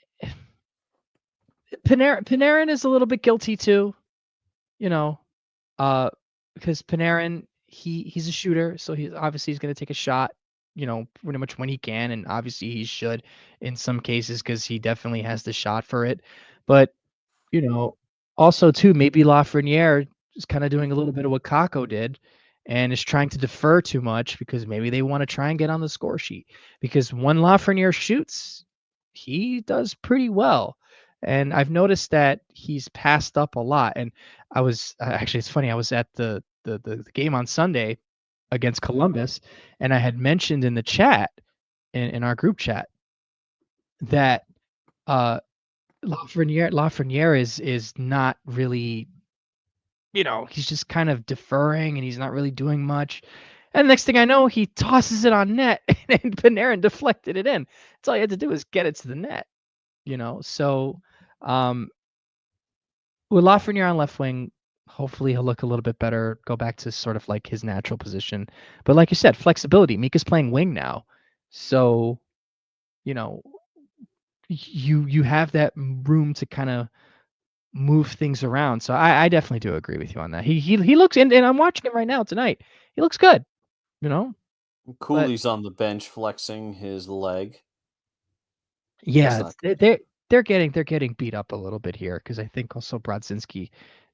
Panarin is a little bit guilty too, you know, uh, because Panarin he's a shooter, so he's going to take a shot, pretty much when he can, and obviously he should in some cases because he definitely has the shot for it. But you know, also too, maybe Lafreniere is kind of doing a little bit of what Kako did and is trying to defer too much because maybe they want to try and get on the score sheet. Because when Lafreniere shoots, he does pretty well. And I've noticed that he's passed up a lot. And I was actually, it's funny, I was at the game on Sunday against Columbus, and I had mentioned in the chat, in our group chat, that uh Lafreniere is not really, he's just kind of deferring and he's not really doing much. And next thing I know, he tosses it on net and Panarin deflected it in. That's all you had to do is get it to the net. So with Lafreniere on left wing, hopefully he'll look a little bit better, go back to sort of like his natural position. But like you said, flexibility. Mika's playing wing now. So, you know, you have that room to kind of move things around. So I definitely do agree with you on that. He looks and I'm watching him right now tonight. He looks good, you know. But Cooley's on the bench flexing his leg. That's yeah, not they're getting beat up a little bit here because I think also Brodzinski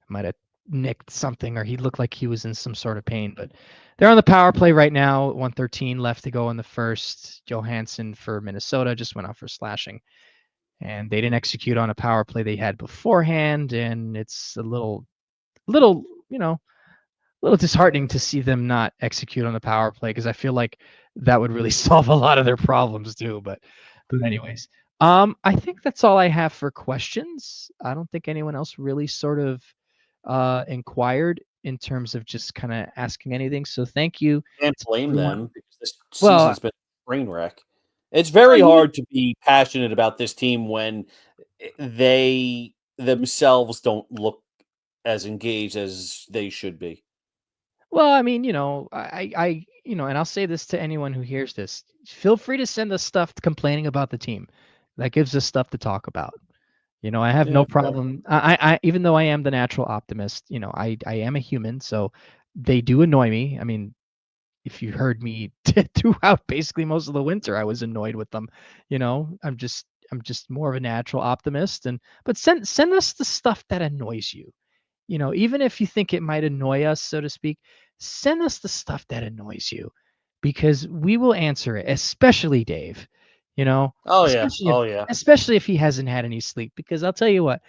might have nicked something or he looked like he was in some sort of pain. But they're on the power play right now. 113 left to go in the first. Johansson for Minnesota just went out for slashing. And they didn't execute on a power play they had beforehand, and it's a little, a little disheartening to see them not execute on the power play because I feel like that would really solve a lot of their problems too. But anyways, I think that's all I have for questions. I don't think anyone else really sort of inquired in terms of just kind of asking anything. So thank you Can't to blame everyone. them because this Well, season's been a train wreck. It's well, very hard to be passionate about this team when they themselves don't look as engaged as they should be. Well, I mean, and I'll say this to anyone who hears this: feel free to send us stuff complaining about the team. That gives us stuff to talk about. I have Yeah, no problem. Even though I am the natural optimist, I am a human, so they do annoy me. I mean, if you heard me throughout basically most of the winter, I was annoyed with them. I'm just more of a natural optimist, but send us the stuff that annoys you. Even if you think it might annoy us, so to speak, send us the stuff that annoys you because we will answer it, especially Dave, you know, oh yeah, especially if oh yeah. especially if he hasn't had any sleep because I'll tell you what,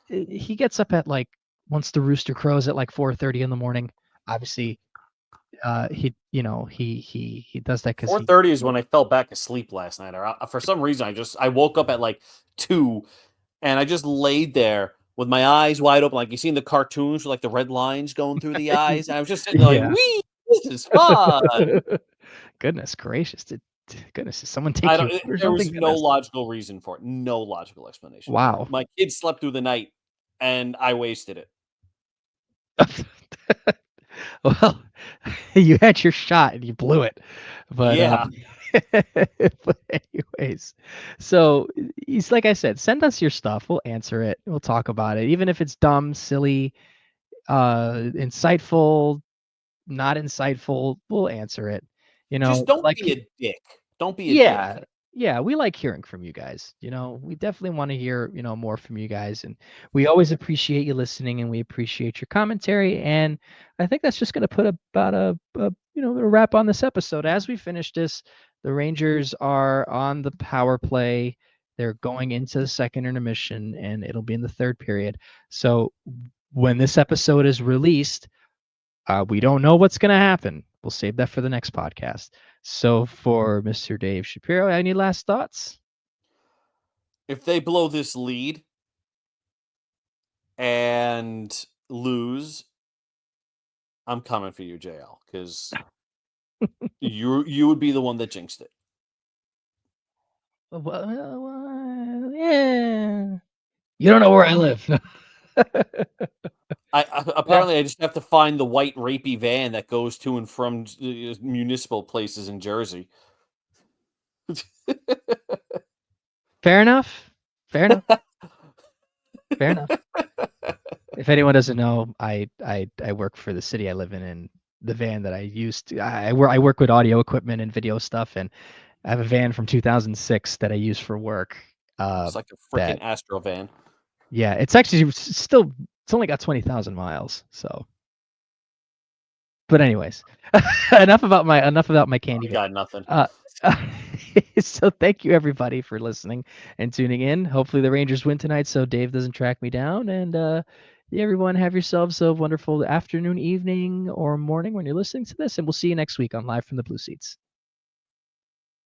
he gets up at like once the rooster crows at like 4:30 in the morning. Obviously, he does that cuz he 4:30 is when I fell back asleep last night. For some reason, I woke up at like 2, and I just laid there with my eyes wide open, like you see in the cartoons, with like the red lines going through the eyes. And I was just sitting there like, yeah. "Wee, this is fun." Goodness gracious. Goodness, did someone I take you don't. out or There something? was no Goodness. logical reason for it. No logical explanation for it. Wow. My kids slept through the night, and I wasted it. Well, you had your shot and you blew it. But Yeah, but anyways, so he's like I said, send us your stuff. We'll answer it. We'll talk about it. Even if it's dumb, silly, insightful, not insightful, we'll answer it. just don't Like be a dick. Don't be a dick. yeah. Yeah, we like hearing from you guys. We definitely want to hear, more from you guys. And we always appreciate you listening and we appreciate your commentary. And I think that's just going to put about a wrap on this episode. As we finish this, the Rangers are on the power play. They're going into the second intermission and it'll be in the third period. So when this episode is released, we don't know what's going to happen. We'll save that for the next podcast. So for Mr. Dave Shapiro, any last thoughts? If they blow this lead and lose, I'm coming for you, JL, because you would be the one that jinxed it. Yeah. You don't know where I live. Well, Apparently I just have to find the white rapey van that goes to and from municipal places in Jersey. fair enough. Fair enough. Fair enough. If anyone doesn't know, I work for the city I live in, and the van that I used to, I work with audio equipment and video stuff, and I have a van from 2006 that I use for work. It's like a freaking That Astro van. Yeah, it's actually still it's only got 20,000 miles. So, but anyways, enough about my candy I van. got nothing. Uh, so thank you everybody for listening and tuning in. Hopefully the Rangers win tonight, so Dave doesn't track me down. And yeah, everyone, have yourselves a wonderful afternoon, evening, or morning when you're listening to this. And we'll see you next week on Live from the Blue Seats.